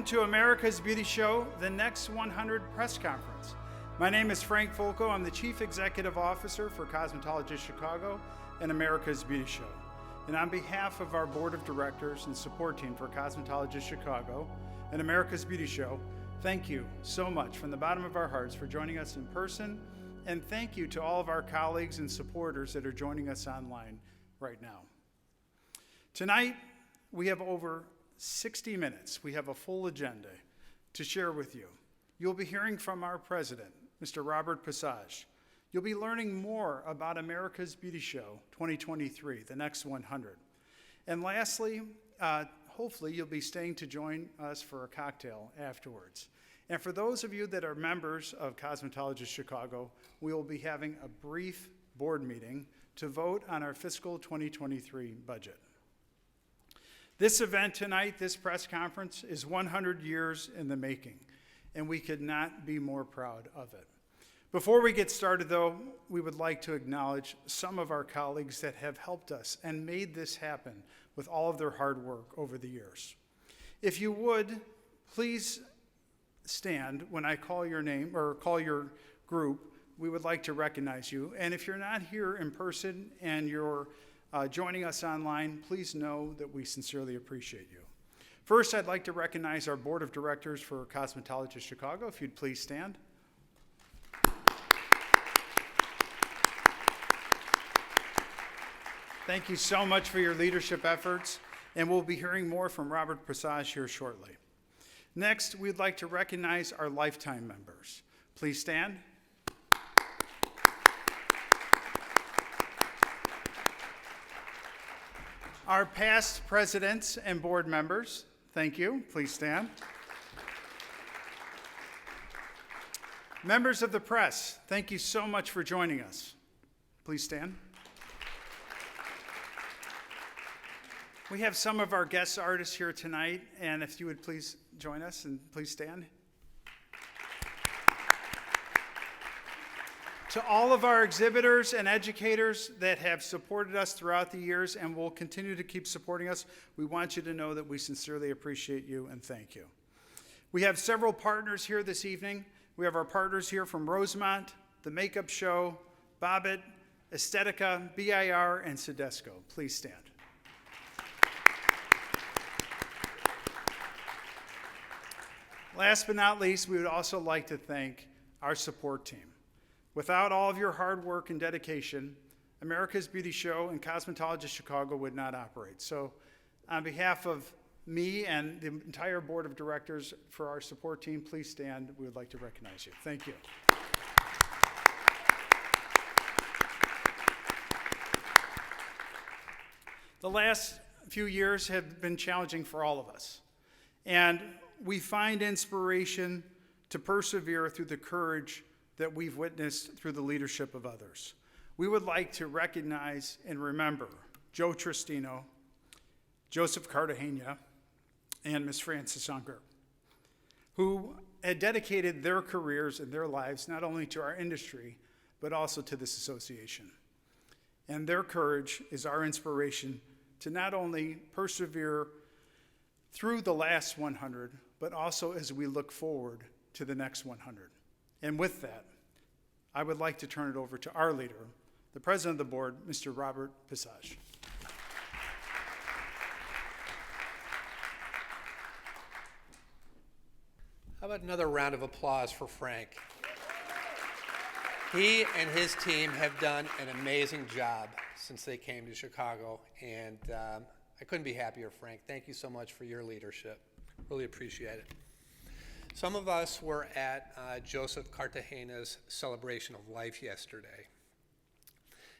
to America's Beauty Show, the Next 100 press conference. My name is Frank Folco. I'm the Chief Executive Officer for Cosmetologist Chicago and America's Beauty Show. And on behalf of our Board of Directors and support team for Cosmetologist Chicago and America's Beauty Show, thank you so much from the bottom of our hearts for joining us in person, and thank you to all of our colleagues and supporters that are joining us online right now. Tonight, we have over 60 minutes. We have a full agenda to share with you. You'll be hearing from our president, Mr. Robert Passage. You'll be learning more about America's Beauty Show 2023, the Next 100. And lastly, hopefully you'll be staying to join us for a cocktail afterwards. And for those of you that are members of Cosmetologist Chicago, we will be having a brief board meeting to vote on our fiscal 2023 budget. This event tonight, this press conference, is 100 years in the making, and we could not be more proud of it. Before we get started, though, we would like to acknowledge some of our colleagues that have helped us and made this happen with all of their hard work over the years. If you would, please stand when I call your name or call your group. We would like to recognize you. And if you're not here in person and you're joining us online, please know that we sincerely appreciate you. First, I'd like to recognize our Board of Directors for Cosmetologist Chicago. If you'd please stand. Thank you so much for your leadership efforts, and we'll be hearing more from Robert Passage here shortly. Next, we'd like to recognize our lifetime members. Please stand. Our past presidents and board members, thank you. Please stand. Members of the press, thank you so much for joining us. Please stand. We have some of our guest artists here tonight, and if you would please join us and please stand. To all of our exhibitors and educators that have supported us throughout the years and will continue to keep supporting us, we want you to know that we sincerely appreciate you and thank you. We have several partners here this evening. We have our partners here from Rosemont, The Makeup Show, Bobbit, Estetica, BIR, and Sedesco. Please stand. Last but not least, we would also like to thank our support team. Without all of your hard work and dedication, America's Beauty Show and Cosmetologist Chicago would not operate. So on behalf of me and the entire board of directors for our support team, please stand. We would like to recognize you. Thank you. The last few years have been challenging for all of us. And we find inspiration to persevere through the courage that we've witnessed through the leadership of others. We would like to recognize and remember Joe Tristino, Joseph Cartagena, and Ms. Frances Unger, who had dedicated their careers and their lives not only to our industry, but also to this association. And their courage is our inspiration to not only persevere through the last 100, but also as we look forward to the next 100. And with that, I would like to turn it over to our leader, the president of the board, Mr. Robert Passage. How about another round of applause for Frank? He and his team have done an amazing job since they came to Chicago, and I couldn't be happier, Frank. Thank you so much for your leadership. Really appreciate it. Some of us were at Joseph Cartagena's celebration of life yesterday.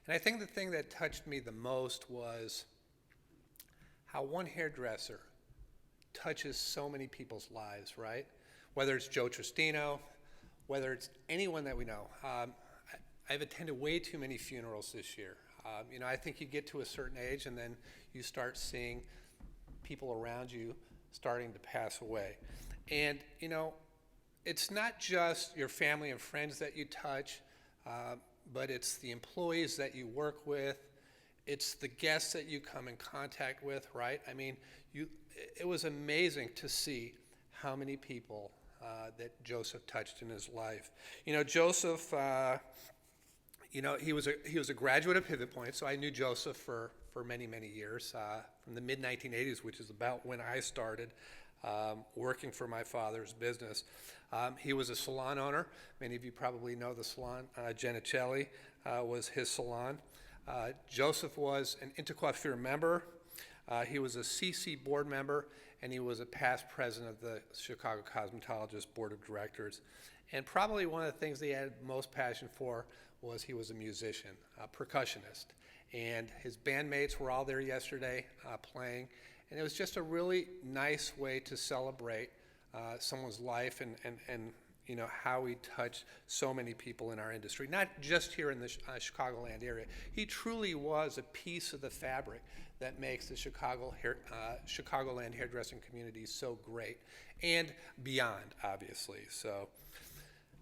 And I think the thing that touched me the most was how one hairdresser touches so many people's lives, right? Whether it's Joe Tristino, whether it's anyone that we know. I've attended way too many funerals this year. I think you get to a certain age and then you start seeing people around you starting to pass away. And, it's not just your family and friends that you touch, but it's the employees that you work with. It's the guests that you come in contact with, right? I mean, it was amazing to see how many people that Joseph touched in his life. You know, Joseph, he was a graduate of Pivot Point, so I knew Joseph for many, many years, from the mid-1980s, which is about when I started working for my father's business. He was a salon owner. Many of you probably know the salon. Genicelli was his salon. Joseph was an Intercoiffure member. He was a CC board member, and he was a past president of the Chicago Cosmetologists Board of Directors. And probably one of the things they had most passion for was he was a musician, a percussionist. And his bandmates were all there yesterday playing. And it was just a really nice way to celebrate someone's life and you know, how he touched so many people in our industry, not just here in the Chicagoland area. He truly was a piece of the fabric that makes the Chicagoland hairdressing community so great, and beyond, obviously. So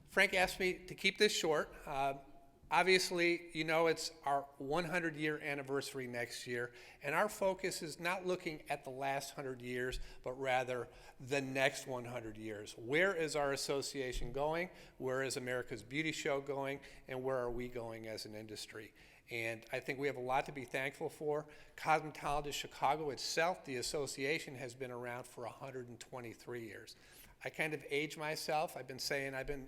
Frank asked me to keep this short. Obviously, you know, it's our 100-year anniversary next year, and our focus is not looking at the last 100 years, but rather the next 100 years. Where is our association going? Where is America's Beauty Show going? And where are we going as an industry? And I think we have a lot to be thankful for. Cosmetologist Chicago itself, the association, has been around for 123 years. I kind of age myself. I've been saying I've been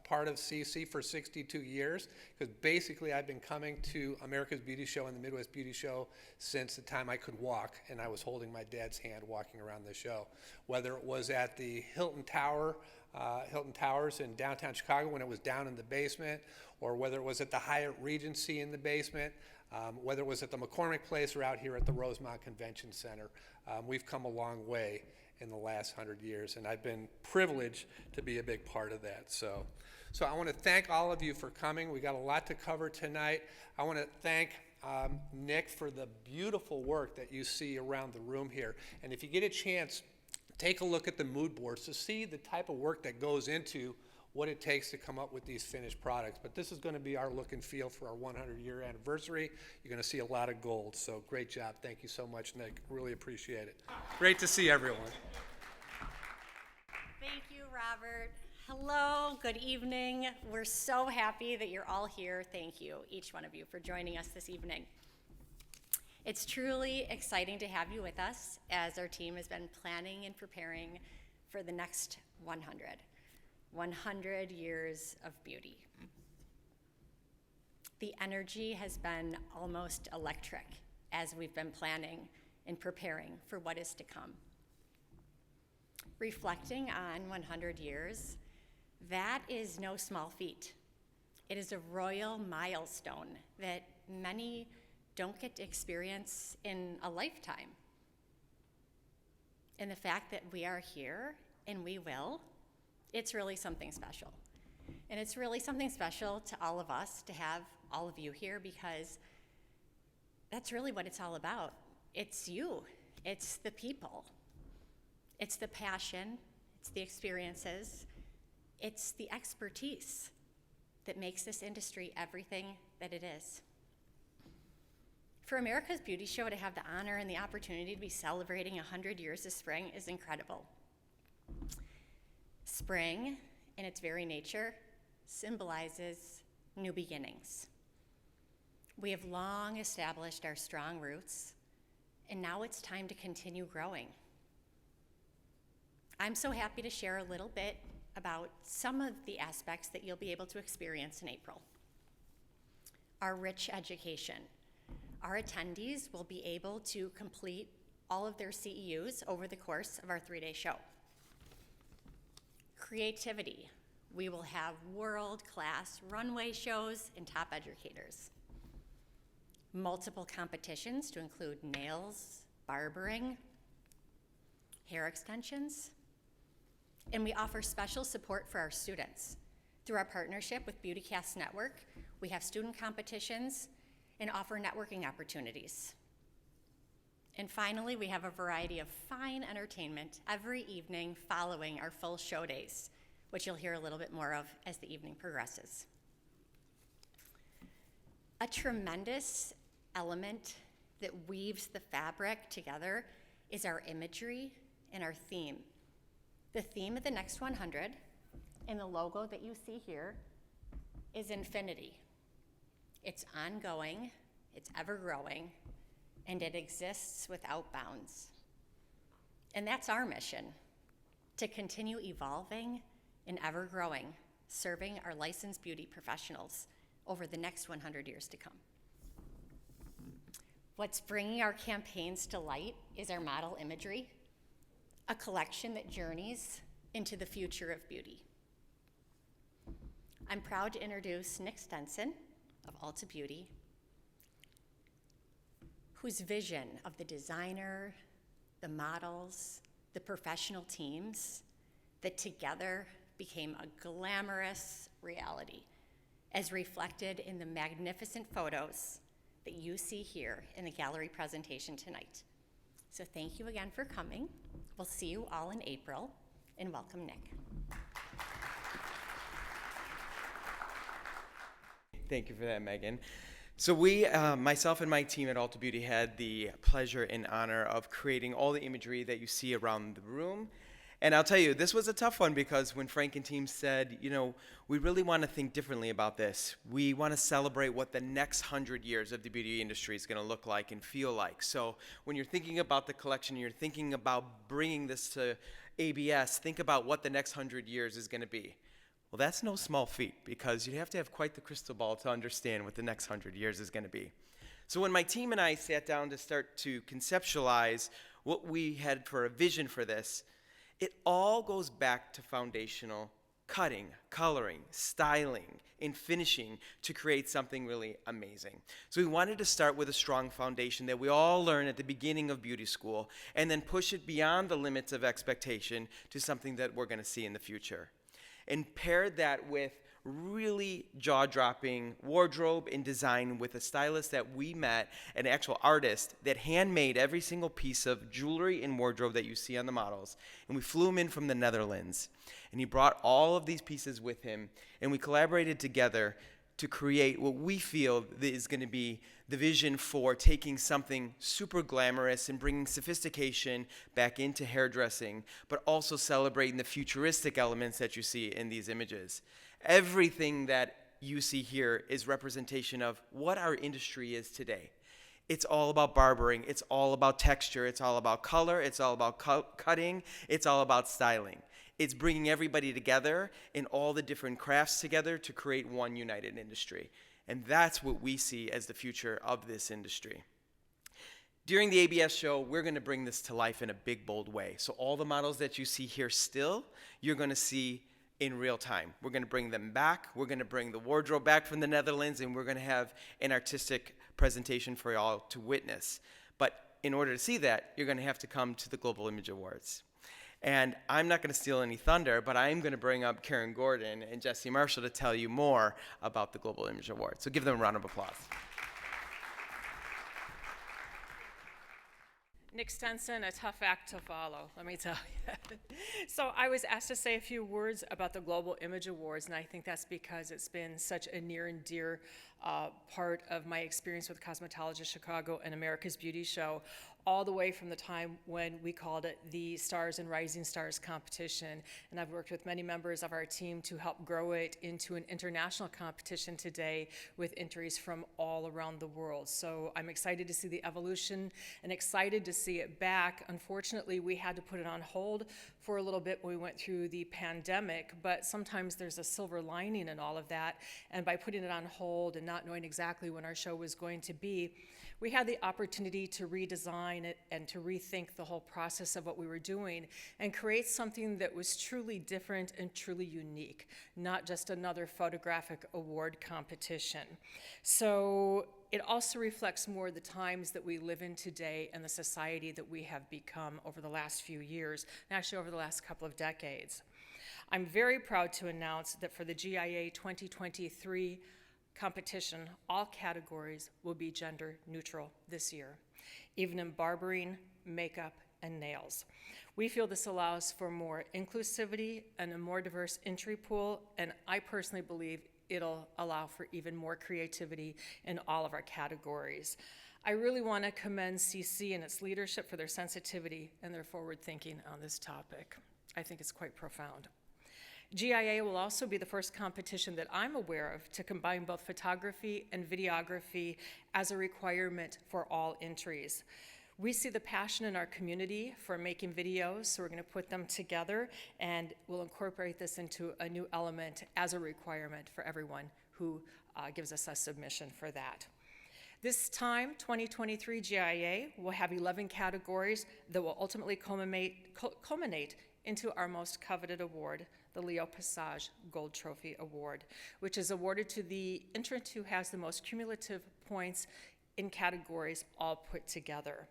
part of CC for 62 years, because basically I've been coming to America's Beauty Show and the Midwest Beauty Show since the time I could walk, and I was holding my dad's hand walking around the show. Whether it was at the Hilton Towers in downtown Chicago when it was down in the basement, or whether it was at the Hyatt Regency in the basement, whether it was at the McCormick Place or out here at the Rosemont Convention Center. We've come a long way in the last 100 years, and I've been privileged to be a big part of that. So I want to thank all of you for coming. We got a lot to cover tonight. I want to thank Nick for the beautiful work that you see around the room here. And if you get a chance, take a look at the mood boards to see the type of work that goes into what it takes to come up with these finished products. But this is going to be our look and feel for our 100-year anniversary. You're going to see a lot of gold, so great job. Thank you so much, Nick. Really appreciate it. Great to see everyone. Thank you, Robert. Hello, good evening. We're so happy that you're all here. Thank you, each one of you, for joining us this evening. It's truly exciting to have you with us as our team has been planning and preparing for the next 100 years of beauty. The energy has been almost electric as we've been planning and preparing for what is to come. Reflecting on 100 years, that is no small feat. It is a royal milestone that many don't get to experience in a lifetime. And the fact that we are here, and we will, it's really something special. And it's really something special to all of us to have all of you here, because that's really what it's all about. It's you, it's the people, it's the passion, it's the experiences, it's the expertise that makes this industry everything that it is. For America's Beauty Show to have the honor and the opportunity to be celebrating 100 years this spring is incredible. Spring, in its very nature, symbolizes new beginnings. We have long established our strong roots, and now it's time to continue growing. I'm so happy to share a little bit about some of the aspects that you'll be able to experience in April. Our rich education. Our attendees will be able to complete all of their CEUs over the course of our 3-day show. Creativity. We will have world-class runway shows and top educators. Multiple competitions to include nails, barbering, hair extensions, and we offer special support for our students. Through our partnership with BeautyCast Network, we have student competitions and offer networking opportunities. And finally, we have a variety of fine entertainment every evening following our full show days, which you'll hear a little bit more of as the evening progresses. A tremendous element that weaves the fabric together is our imagery and our theme. The theme of the Next 100 and the logo that you see here is infinity. It's ongoing, it's ever-growing, and it exists without bounds. And that's our mission, to continue evolving and ever-growing, serving our licensed beauty professionals over the next 100 years to come. What's bringing our campaigns to light is our model imagery, a collection that journeys into the future of beauty. I'm proud to introduce Nick Stenson of Ulta Beauty, whose vision of the designer, the models, the professional teams that together became a glamorous reality, as reflected in the magnificent photos that you see here in the gallery presentation tonight. So thank you again for coming. We'll see you all in April, and welcome, Nick. Thank you for that, Megan. So we, myself and my team at Ulta Beauty, had the pleasure and honor of creating all the imagery that you see around the room. And I'll tell you, this was a tough one because when Frank and team said, you know, we really want to think differently about this. We want to celebrate what the next 100 years of the beauty industry is going to look like and feel like. So when you're thinking about the collection, you're thinking about bringing this to ABS, think about what the next 100 years is going to be. Well, that's no small feat because you have to have quite the crystal ball to understand what the next 100 years is going to be. So when my team and I sat down to start to conceptualize what we had for a vision for this, it all goes back to foundational cutting, coloring, styling, and finishing to create something really amazing. So we wanted to start with a strong foundation that we all learn at the beginning of beauty school and then push it beyond the limits of expectation to something that we're going to see in the future. And paired that with really jaw-dropping wardrobe and design with a stylist that we met, an actual artist that handmade every single piece of jewelry and wardrobe that you see on the models. And we flew him in from the Netherlands. And he brought all of these pieces with him, and we collaborated together to create what we feel is going to be the vision for taking something super glamorous and bringing sophistication back into hairdressing, but also celebrating the futuristic elements that you see in these images. Everything that you see here is representation of what our industry is today. It's all about barbering, it's all about texture, it's all about color, it's all about cutting, it's all about styling. It's bringing everybody together and all the different crafts together to create one united industry. And that's what we see as the future of this industry. During the ABS show, we're going to bring this to life in a big, bold way. So all the models that you see here still, you're going to see in real time. We're going to bring them back. We're going to bring the wardrobe back from the Netherlands, and we're going to have an artistic presentation for y'all to witness. But in order to see that, you're going to have to come to the Global Image Awards. And I'm not going to steal any thunder, but I am going to bring up Karen Gordon and Jesse Marshall to tell you more about the Global Image Awards. So give them a round of applause. Nick Stenson, a tough act to follow, let me tell you. So I was asked to say a few words about the Global Image Awards, and I think that's because it's been such a near and dear part of my experience with Cosmetologist Chicago and America's Beauty Show, all the way from the time when we called it the Stars and Rising Stars competition. And I've worked with many members of our team to help grow it into an international competition today with entries from all around the world. So I'm excited to see the evolution and excited to see it back. Unfortunately, we had to put it on hold for a little bit when we went through the pandemic, but sometimes there's a silver lining in all of that. And by putting it on hold and not knowing exactly when our show was going to be, we had the opportunity to redesign it and to rethink the whole process of what we were doing and create something that was truly different and truly unique, not just another photographic award competition. So it also reflects more the times that we live in today and the society that we have become over the last few years, and actually over the last couple of decades. I'm very proud to announce that for the GIA 2023 competition, all categories will be gender neutral this year, even in barbering, makeup, and nails. We feel this allows for more inclusivity and a more diverse entry pool, and I personally believe it'll allow for even more creativity in all of our categories. I really want to commend CC and its leadership for their sensitivity and their forward thinking on this topic. I think it's quite profound. GIA will also be the first competition that I'm aware of to combine both photography and videography as a requirement for all entries. We see the passion in our community for making videos, so we're going to put them together, and we'll incorporate this into a new element as a requirement for everyone who gives us a submission for that. This time, 2023 GIA will have 11 categories that will ultimately culminate into our most coveted award, the Leo Passage Gold Trophy Award, which is awarded to the entrant who has the most cumulative points in categories all put together.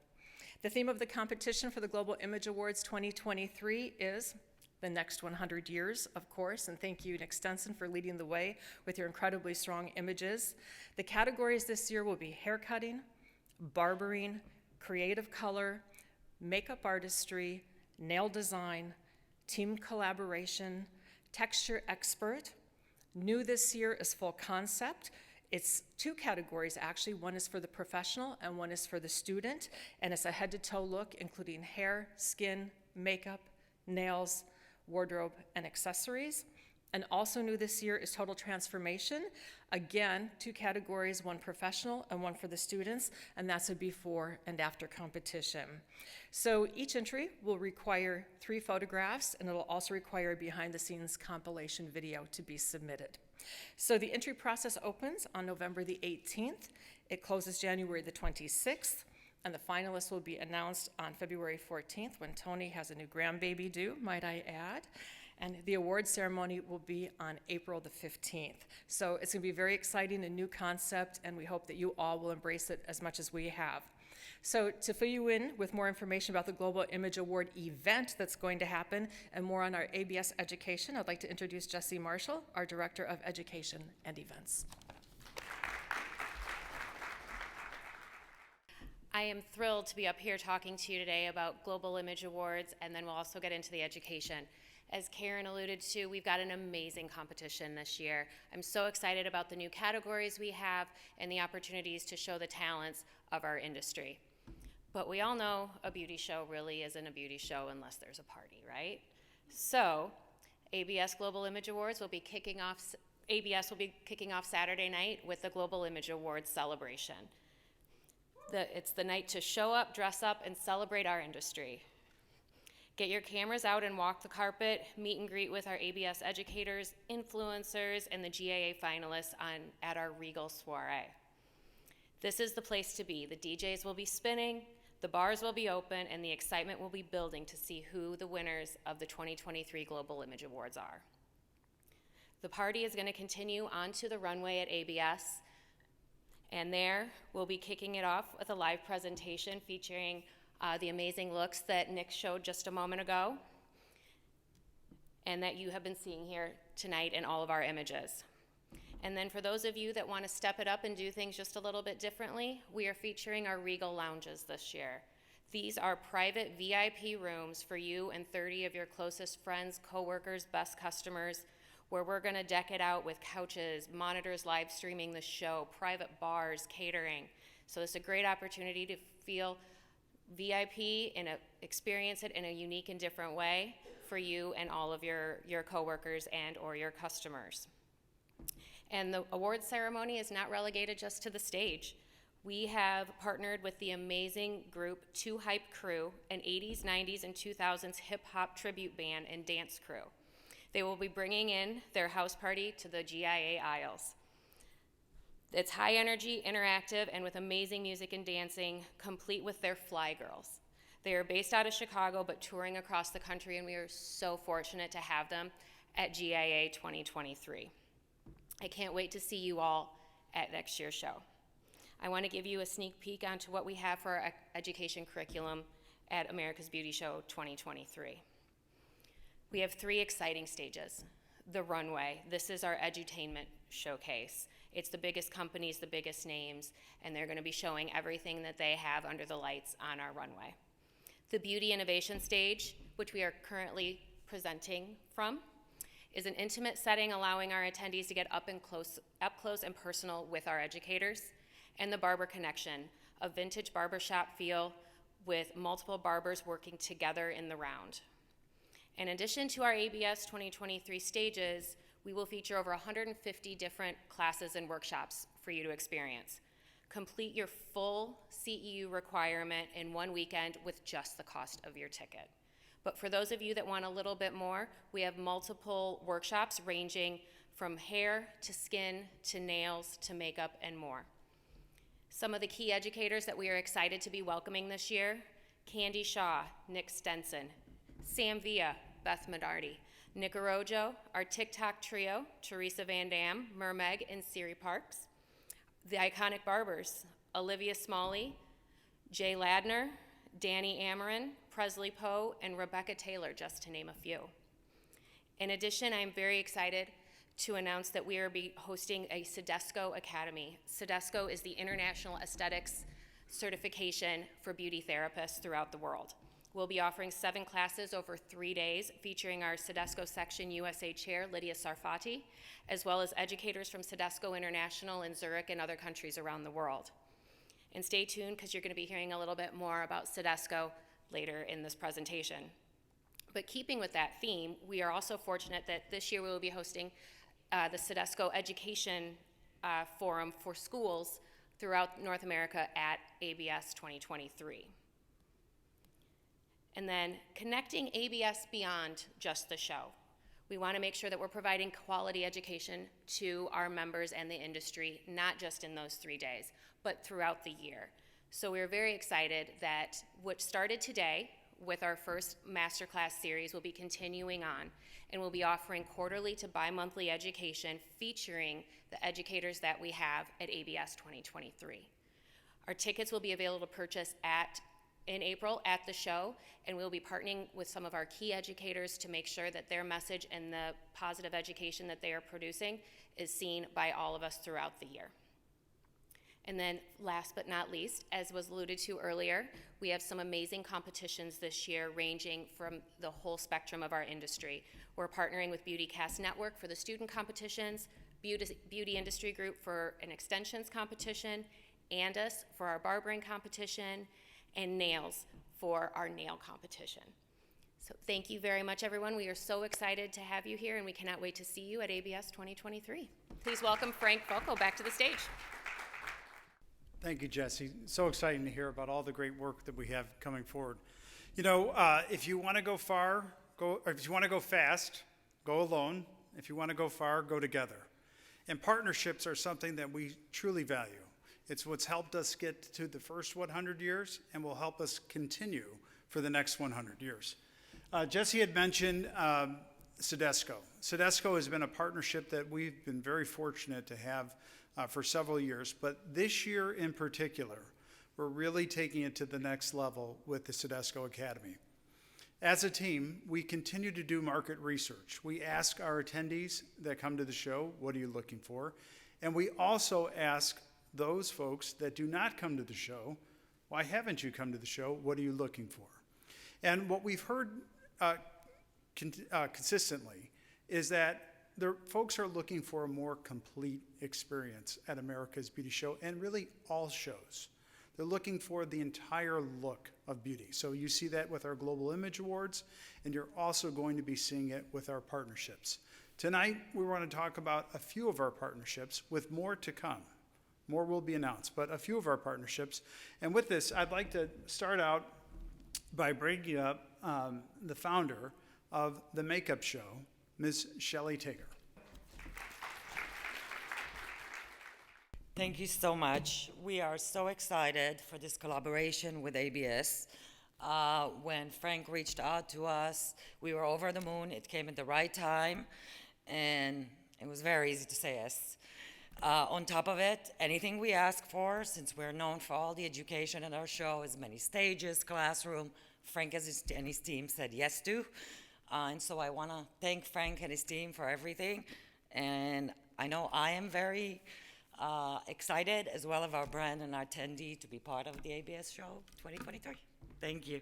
The theme of the competition for the Global Image Awards 2023 is the next 100 years, of course, and thank you, Nick Stenson, for leading the way with your incredibly strong images. The categories this year will be haircutting, barbering, creative color, makeup artistry, nail design, team collaboration, texture expert. New this year is full concept. It's two categories, actually. One is for the professional and one is for the student, and it's a head-to-toe look, including hair, skin, makeup, nails, wardrobe, and accessories. And also new this year is total transformation. Again, two categories, one professional and one for the students, and that's a before and after competition. So each entry will require 3 photographs, and it'll also require a behind-the-scenes compilation video to be submitted. So the entry process opens on November the 18th. It closes January the 26th, and the finalists will be announced on February 14th when Tony has a new grandbaby due, might I add. And the award ceremony will be on April the 15th. So it's going to be very exciting, a new concept, and we hope that you all will embrace it as much as we have. So to fill you in with more information about the Global Image Award event that's going to happen and more on our ABS education, I'd like to introduce Jessie Marshall, our Director of Education and Events. I am thrilled to be up here talking to you today about Global Image Awards, and then we'll also get into the education. As Karen alluded to, we've got an amazing competition this year. I'm so excited about the new categories we have and the opportunities to show the talents of our industry. But we all know a beauty show really isn't a beauty show unless there's a party, right? So ABS Global Image Awards will be kicking off Saturday night with the Global Image Awards celebration. It's the night to show up, dress up, and celebrate our industry. Get your cameras out and walk the carpet, meet and greet with our ABS educators, influencers, and the GAA finalists at our Regal soiree. This is the place to be. The DJs will be spinning, the bars will be open, and the excitement will be building to see who the winners of the 2023 Global Image Awards are. The party is going to continue onto the runway at ABS, and there we'll be kicking it off with a live presentation featuring the amazing looks that Nick showed just a moment ago and that you have been seeing here tonight in all of our images. And then for those of you that want to step it up and do things just a little bit differently, we are featuring our Regal Lounges this year. These are private VIP rooms for you and 30 of your closest friends, coworkers, best customers, where we're going to deck it out with couches, monitors live streaming the show, private bars, catering. So it's a great opportunity to feel VIP and experience it in a unique and different way for you and all of your coworkers and or your customers. And the awards ceremony is not relegated just to the stage. We have partnered with the amazing group Two Hype Crew, an 80s, 90s, and 2000s hip-hop tribute band and dance crew. They will be bringing in their house party to the GIA aisles. It's high energy, interactive, and with amazing music and dancing, complete with their Fly Girls. They are based out of Chicago, but touring across the country, and we are so fortunate to have them at GIA 2023. I can't wait to see you all at next year's show. I want to give you a sneak peek onto what we have for our education curriculum at America's Beauty Show 2023. We have 3 exciting stages. The runway, this is our edutainment showcase. It's the biggest companies, the biggest names, and they're going to be showing everything that they have under the lights on our runway. The beauty innovation stage, which we are currently presenting from, is an intimate setting allowing our attendees to get up close and personal with our educators. And the barber connection, a vintage barbershop feel with multiple barbers working together in the round. In addition to our ABS 2023 stages, we will feature over 150 different classes and workshops for you to experience. Complete your full CEU requirement in one weekend with just the cost of your ticket. But for those of you that want a little bit more, we have multiple workshops ranging from hair to skin to nails to makeup and more. Some of the key educators that we are excited to be welcoming this year: Candy Shaw, Nick Stenson, Sam Villa, Beth Medardi, Nick Arojo, our TikTok trio, Teresa Van Dam, Mermeg, and Siri Parks, the iconic barbers, Olivia Smalley, Jay Ladner, Danny Amarin, Presley Poe, and Rebecca Taylor, just to name a few. In addition, I am very excited to announce that we are hosting a Sedesco Academy. Sedesco is the International Aesthetics Certification for beauty therapists throughout the world. We'll be offering 7 classes over 3 days, featuring our Sedesco Section USA Chair, Lydia Sarfati, as well as educators from Sedesco International in Zurich and other countries around the world. And stay tuned, because you're going to be hearing a little bit more about Sedesco later in this presentation. But keeping with that theme, we are also fortunate that this year we will be hosting the Sedesco Education Forum for schools throughout North America at ABS 2023. And then connecting ABS beyond just the show. We want to make sure that we're providing quality education to our members and the industry, not just in those 3 days, but throughout the year. So we're very excited that what started today with our first masterclass series will be continuing on, and we'll be offering quarterly to bi-monthly education featuring the educators that we have at ABS 2023. Our tickets will be available to purchase in April at the show, and we'll be partnering with some of our key educators to make sure that their message and the positive education that they are producing is seen by all of us throughout the year. And then last but not least, as was alluded to earlier, we have some amazing competitions this year ranging from the whole spectrum of our industry. We're partnering with Beautycast Network for the student competitions, Beauty Industry Group for an extensions competition, Andis for our barbering competition, and Nails for our nail competition. So thank you very much, everyone. We are so excited to have you here, and we cannot wait to see you at ABS 2023. Please welcome Frank Fulco back to the stage. Thank you, Jesse. So exciting to hear about all the great work that we have coming forward. You know, if you want to go far, or if you want to go fast, go alone. If you want to go far, go together. And partnerships are something that we truly value. It's what's helped us get to the first 100 years and will help us continue for the next 100 years. Jesse had mentioned Sedesco. Sedesco has been a partnership that we've been very fortunate to have for several years, but this year in particular, we're really taking it to the next level with the Sedesco Academy. As a team, we continue to do market research. We ask our attendees that come to the show, what are you looking for? And we also ask those folks that do not come to the show, why haven't you come to the show? What are you looking for? And what we've heard consistently is that the folks are looking for a more complete experience at America's Beauty Show, and really all shows. They're looking for the entire look of beauty. So you see that with our Global Image Awards, and you're also going to be seeing it with our partnerships. Tonight, we want to talk about a few of our partnerships, with more to come. More will be announced, but a few of our partnerships. And with this, I'd like to start out by bringing up the founder of The Makeup Show, Ms. Shelley Tager. Thank you so much. We are so excited for this collaboration with ABS. When Frank reached out to us, we were over the moon. It came at the right time, and it was very easy to say yes. On top of it, anything we ask for, since we're known for all the education in our show, as many stages, classroom, Frank and his team said yes to. And so I want to thank Frank and his team for everything. And I know I am very excited, as well as our brand and our attendee, to be part of the ABS show 2023. Thank you.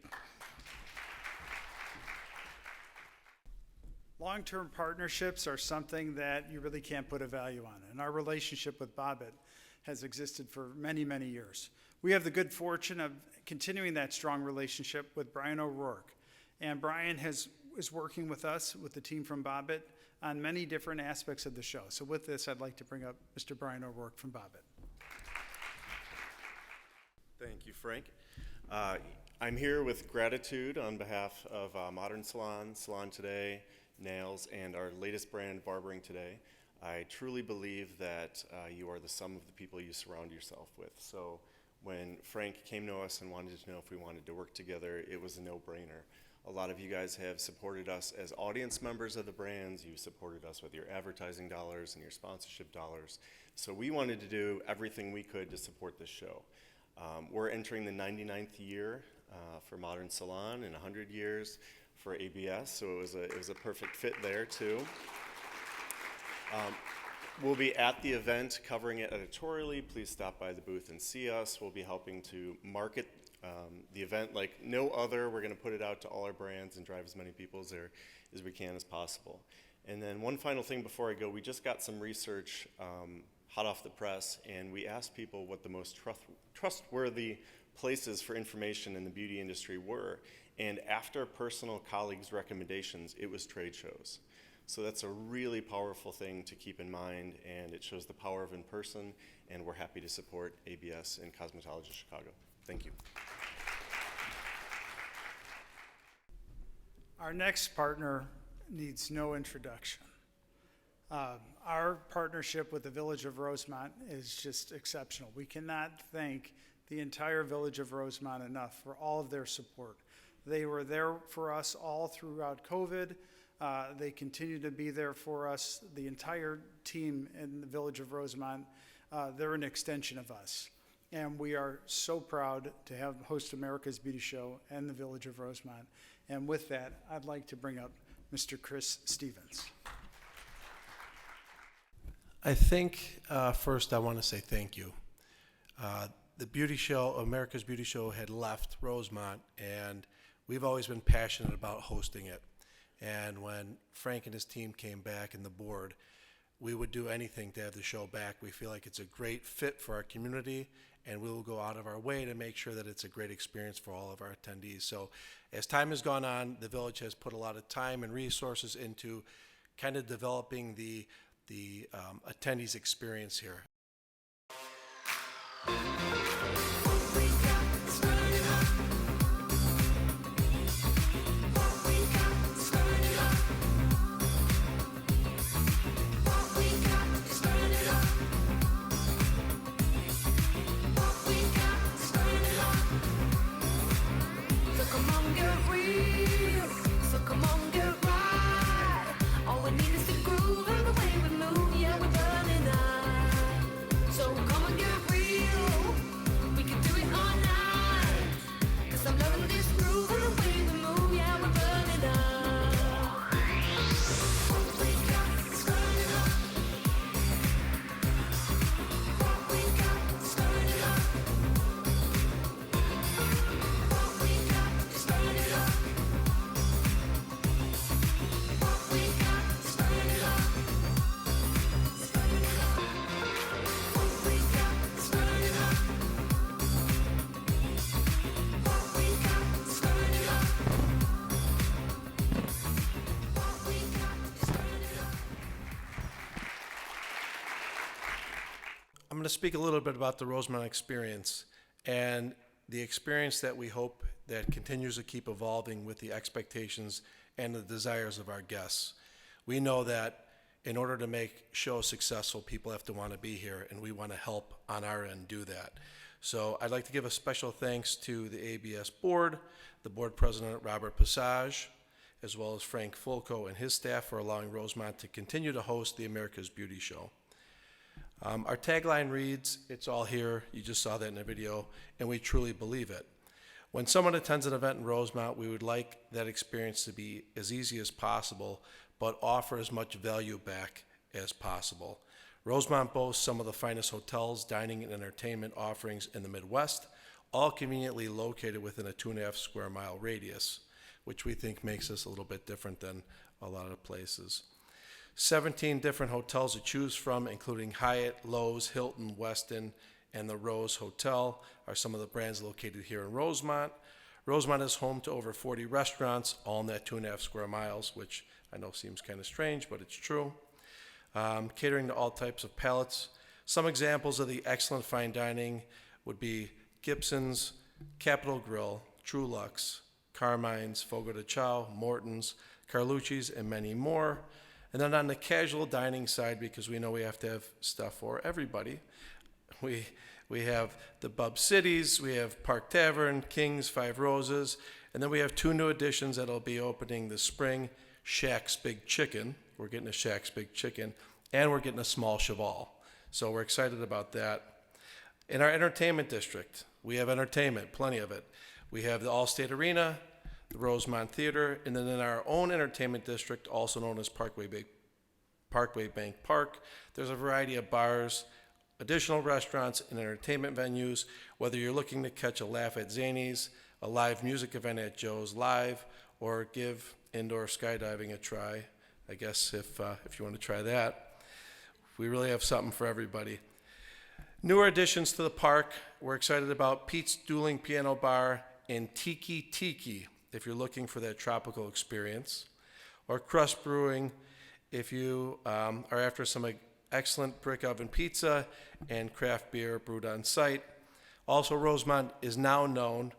Long-term partnerships are something that you really can't put a value on. And our relationship with Bobbitt has existed for many, many years. We have the good fortune of continuing that strong relationship with Brian O'Rourke. And Brian has is working with us, with the team from Bobbitt, on many different aspects of the show. So with this, I'd like to bring up Mr. Brian O'Rourke from Bobbitt. Thank you, Frank. I'm here with gratitude on behalf of Modern Salon, Salon Today, Nails, and our latest brand, Barbering Today. I truly believe that you are the sum of the people you surround yourself with. So when Frank came to us and wanted to know if we wanted to work together, it was a no-brainer. A lot of you guys have supported us as audience members of the brands. You supported us with your advertising dollars and your sponsorship dollars. So we wanted to do everything we could to support this show. We're entering the 99th year for Modern Salon and 100 years for ABS, so it was a perfect fit there too. We'll be at the event covering it editorially. Please stop by the booth and see us. We'll be helping to market the event like no other. We're going to put it out to all our brands and drive as many people there as we can as possible. And then one final thing before I go, we just got some research hot off the press, and we asked people what the most trustworthy places for information in the beauty industry were. And after personal colleagues' recommendations, it was trade shows. So that's a really powerful thing to keep in mind, and it shows the power of in-person, and we're happy to support ABS and Cosmetology Chicago. Thank you. Our next partner needs no introduction. Our partnership with the Village of Rosemont is just exceptional. We cannot thank the entire Village of Rosemont enough for all of their support. They were there for us all throughout COVID. They continue to be there for us. The entire team in the Village of Rosemont, they're an extension of us. And we are so proud to have host America's Beauty Show and the Village of Rosemont. And with that, I'd like to bring up Mr. Chris Stevens. I think first I want to say thank you. The beauty show, America's Beauty Show, had left Rosemont, and we've always been passionate about hosting it. And when Frank and his team came back and the board, we would do anything to have the show back. We feel like it's a great fit for our community, and we will go out of our way to make sure that it's a great experience for all of our attendees. So as time has gone on, the village has put a lot of time and resources into kind of developing the attendees experience here. I'm going to speak a little bit about the Rosemont experience and the experience that we hope that continues to keep evolving with the expectations and the desires of our guests. We know that in order to make shows successful, people have to want to be here, and we want to help on our end do that. So I'd like to give a special thanks to the ABS board, the board president, Robert Passage, as well as Frank Fulco and his staff for allowing Rosemont to continue to host the America's Beauty Show. Our tagline reads, "It's all here." You just saw that in the video, and we truly believe it. When someone attends an event in Rosemont, we would like that experience to be as easy as possible, but offer as much value back as possible. Rosemont boasts some of the finest hotels, dining, and entertainment offerings in the Midwest, all conveniently located within a 2.5 square mile radius, which we think makes us a little bit different than a lot of places. 17 different hotels to choose from, including Hyatt, Lowe's, Hilton, Westin, and the Rose Hotel, are some of the brands located here in Rosemont. Rosemont is home to over 40 restaurants, all in that 2.5 square miles, which I know seems kind of strange, but it's true. Catering to all types of palates. Some examples of the excellent fine dining would be Gibson's, Capitol Grill, True Lux, Carmine's, Fogo de Chao, Morton's, Carlucci's, and many more. And then on the casual dining side, because we know we have to have stuff for everybody, we have the Bub Cities, we have Park Tavern, King's, Five Roses, and then we have 2 new additions that'll be opening this spring, Shack's Big Chicken. We're getting a Shack's Big Chicken, and we're getting a small Cheval. So we're excited about that. In our entertainment district, we have entertainment, plenty of it. We have the Allstate Arena, the Rosemont Theater, and then in our own entertainment district, also known as Parkway Bank Park, there's a variety of bars, additional restaurants, and entertainment venues. Whether you're looking to catch a laugh at Zany's, a live music event at Joe's Live, or give indoor skydiving a try, I guess if you want to try that. We really have something for everybody. Newer additions to the park, we're excited about Pete's Dueling Piano Bar and Tiki Tiki, if you're looking for that tropical experience, or Crust Brewing if you are after some excellent brick oven pizza and craft beer brewed on site. Also, Rosemont is now known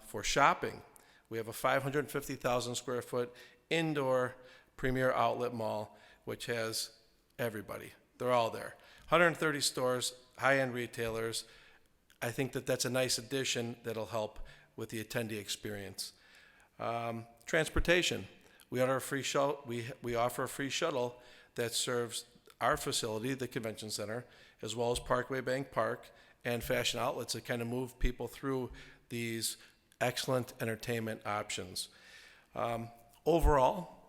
for shopping. We have a 550,000 square foot indoor premier outlet mall, which has everybody. They're all there. 130 stores, high-end retailers. I think that that's a nice addition that'll help with the attendee experience. Transportation. We offer a free shuttle that serves our facility, the convention center, as well as Parkway Bank Park and fashion outlets that kind of move people through these excellent entertainment options. Overall,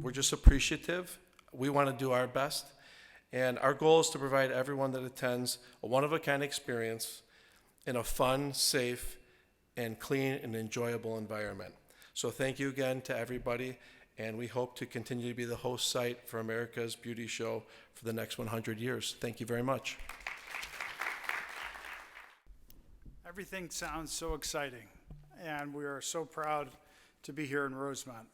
we're just appreciative. We want to do our best. And our goal is to provide everyone that attends a one-of-a-kind experience in a fun, safe, and clean and enjoyable environment. So thank you again to everybody, and we hope to continue to be the host site for America's Beauty Show for the next 100 years. Thank you very much. Everything sounds so exciting, and we are so proud to be here in Rosemont.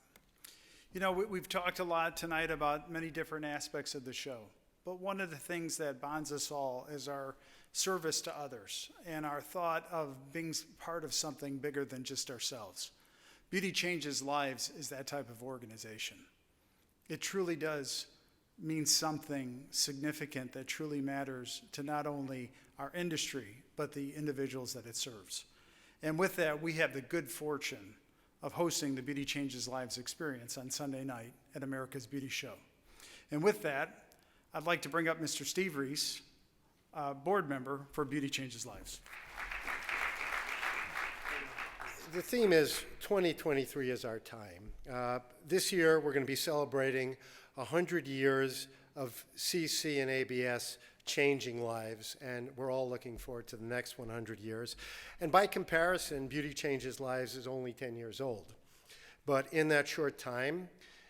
You know, we've talked a lot tonight about many different aspects of the show, but one of the things that bonds us all is our service to others and our thought of being part of something bigger than just ourselves. Beauty Changes Lives is that type of organization. It truly does mean something significant that truly matters to not only our industry, but the individuals that it serves. And with that, we have the good fortune of hosting the Beauty Changes Lives experience on Sunday night at America's Beauty Show. And with that, I'd like to bring up Mr. Steve Reese, board member for Beauty Changes Lives. The theme is 2023 is our time. This year, we're going to be celebrating 100 years of CC and ABS changing lives, and we're all looking forward to the next 100 years. And by comparison, Beauty Changes Lives is only 10 years old. But in that short time,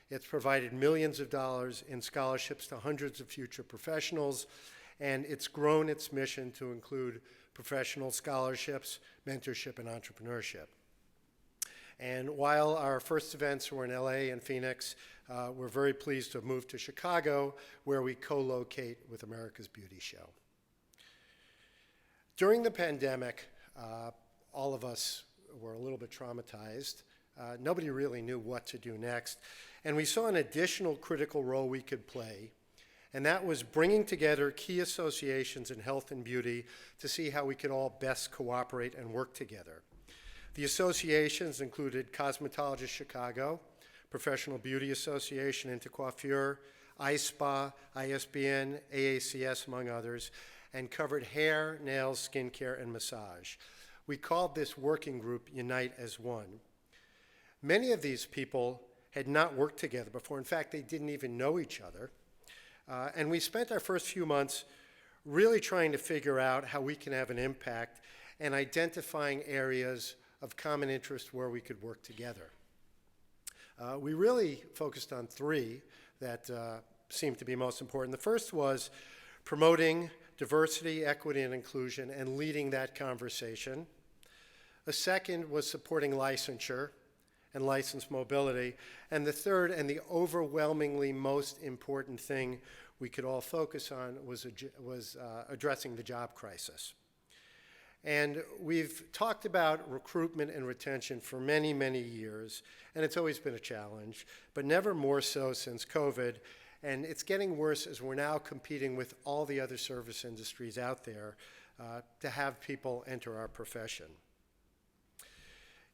it's provided millions of dollars in scholarships to hundreds of future professionals, and it's grown its mission to include professional scholarships, mentorship, and entrepreneurship. And while our first events were in LA and Phoenix, we're very pleased to have moved to Chicago, where we co-locate with America's Beauty Show. During the pandemic, all of us were a little bit traumatized. Nobody really knew what to do next. And we saw an additional critical role we could play, and that was bringing together key associations in health and beauty to see how we could all best cooperate and work together. The associations included Cosmetologist Chicago, Professional Beauty Association, Intercoiffure, iSpa, ISBN, AACS, among others, and covered hair, nails, skincare, and massage. We called this working group Unite as One. Many of these people had not worked together before. In fact, they didn't even know each other. And we spent our first few months really trying to figure out how we can have an impact and identifying areas of common interest where we could work together. We really focused on three that seemed to be most important. The first was promoting diversity, equity, and inclusion and leading that conversation. A second was supporting licensure and license mobility. And the third, and the overwhelmingly most important thing we could all focus on, was addressing the job crisis. And we've talked about recruitment and retention for many, many years, and it's always been a challenge, but never more so since COVID. And it's getting worse as we're now competing with all the other service industries out there to have people enter our profession.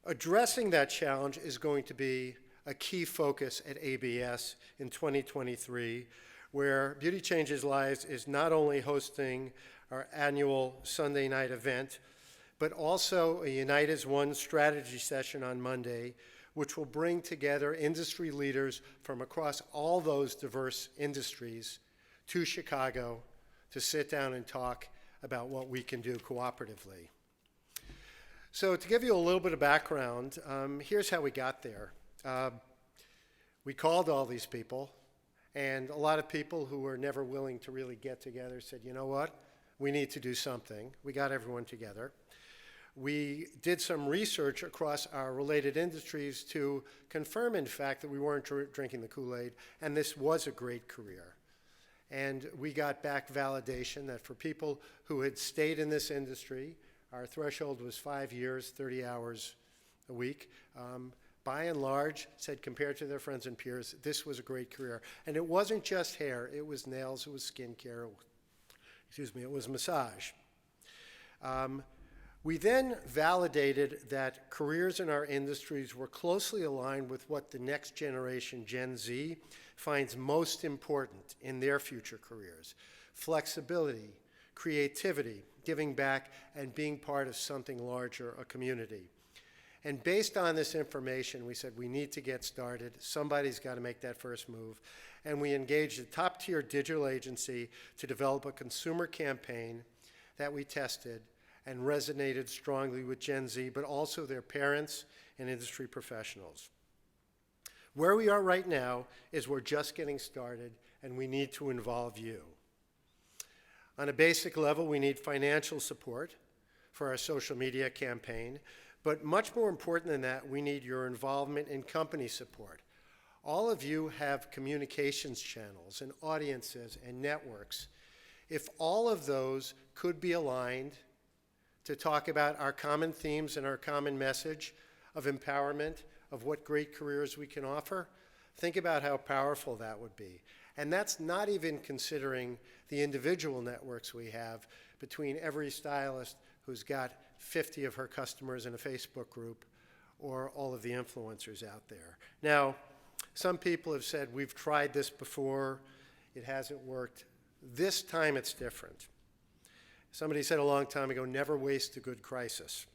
Addressing that challenge is going to be a key focus at ABS in 2023, where Beauty Changes Lives is not only hosting our annual Sunday night event, but also a Unite as One strategy session on Monday, which will bring together industry leaders from across all those diverse industries to Chicago to sit down and talk about what we can do cooperatively. So to give you a little bit of background, here's how we got there. We called all these people, and a lot of people who were never willing to really get together said, you know what, we need to do something. We got everyone together. We did some research across our related industries to confirm, in fact, that we weren't drinking the Kool-Aid, and this was a great career. And we got back validation that for people who had stayed in this industry, our threshold was 5 years, 30 hours a week. By and large, said compared to their friends and peers, this was a great career. And it wasn't just hair, it was nails, it was skincare, it was massage. We then validated that careers in our industries were closely aligned with what the next generation, Gen Z, finds most important in their future careers: flexibility, creativity, giving back, and being part of something larger, a community. And based on this information, we said we need to get started. Somebody's got to make that first move. And we engaged a top-tier digital agency to develop a consumer campaign that we tested and resonated strongly with Gen Z, but also their parents and industry professionals. Where we are right now is we're just getting started, and we need to involve you. On a basic level, we need financial support for our social media campaign, but much more important than that, we need your involvement in company support. All of you have communications channels and audiences and networks. If all of those could be aligned to talk about our common themes and our common message of empowerment, of what great careers we can offer, think about how powerful that would be. And that's not even considering the individual networks we have between every stylist who's got 50 of her customers in a Facebook group, or all of the influencers out there. Now, some people have said, we've tried this before, it hasn't worked. This time it's different. Somebody said a long time ago, never waste a good crisis.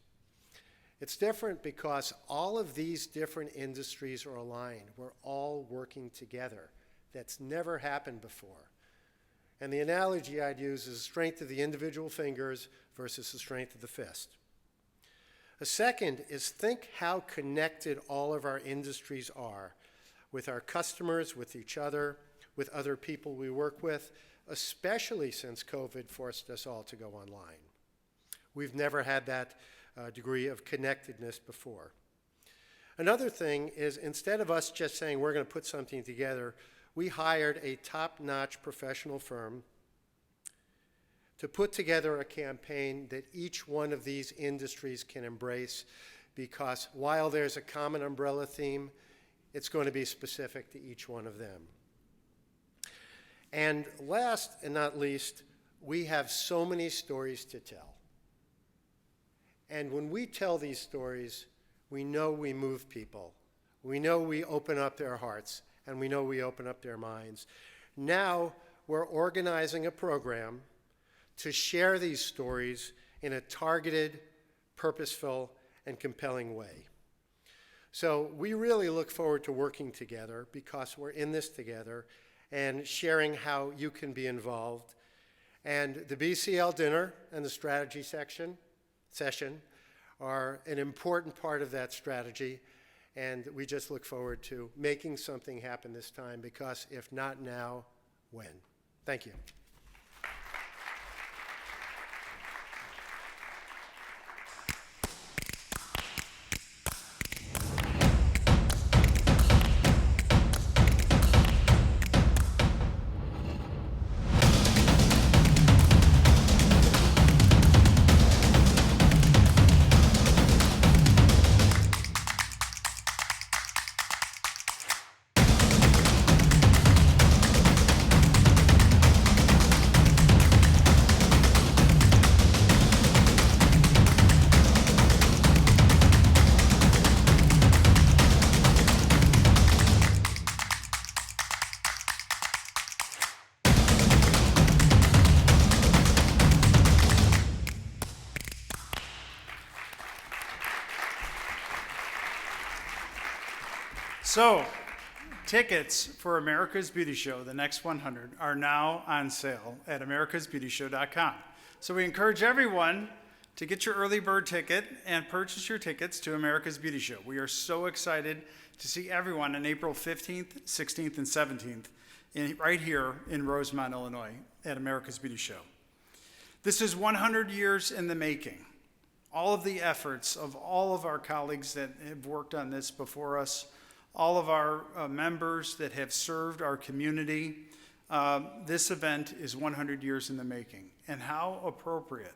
It's different because all of these different industries are aligned. We're all working together. That's never happened before. And the analogy I'd use is the strength of the individual fingers versus the strength of the fist. A second is think how connected all of our industries are with our customers, with each other, with other people we work with, especially since COVID forced us all to go online. We've never had that degree of connectedness before. Another thing is, instead of us just saying we're going to put something together, we hired a top-notch professional firm to put together a campaign that each one of these industries can embrace, because while there's a common umbrella theme, it's going to be specific to each one of them. And last and not least, we have so many stories to tell. And when we tell these stories, we know we move people. We know we open up their hearts, and we know we open up their minds. Now we're organizing a program to share these stories in a targeted, purposeful, and compelling way. So we really look forward to working together, because we're in this together, and sharing how you can be involved. And the BCL dinner and the strategy session are an important part of that strategy, and we just look forward to making something happen this time, because if not now, when? Thank you. So, tickets for America's Beauty Show, the next 100, are now on sale at americasbeautyshow.com. So we encourage everyone to get your early bird ticket and purchase your tickets to America's Beauty Show. We are so excited to see everyone on April 15th, 16th, and 17th right here in Rosemont, Illinois at America's Beauty Show. This is 100 years in the making. All of the efforts of all of our colleagues that have worked on this before us, all of our members that have served our community, this event is 100 years in the making. And how appropriate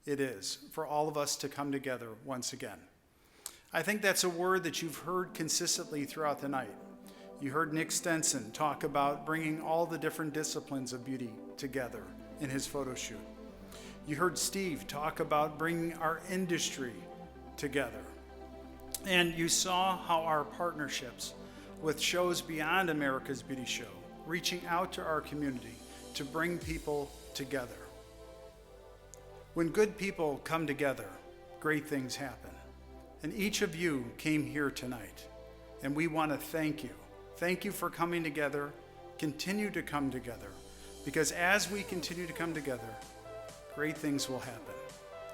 it is for all of us to come together once again. I think that's a word that you've heard consistently throughout the night. You heard Nick Stenson talk about bringing all the different disciplines of beauty together in his photo shoot. You heard Steve talk about bringing our industry together. And you saw how our partnerships with shows beyond America's Beauty Show, reaching out to our community to bring people together. When good people come together, great things happen. And each of you came here tonight, and we want to thank you. Thank you for coming together. Continue to come together, because as we continue to come together, great things will happen.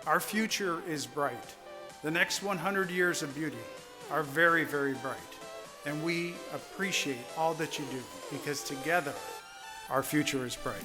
Our future is bright. The next 100 years of beauty are very, very bright, and we appreciate all that you do, because together, our future is bright.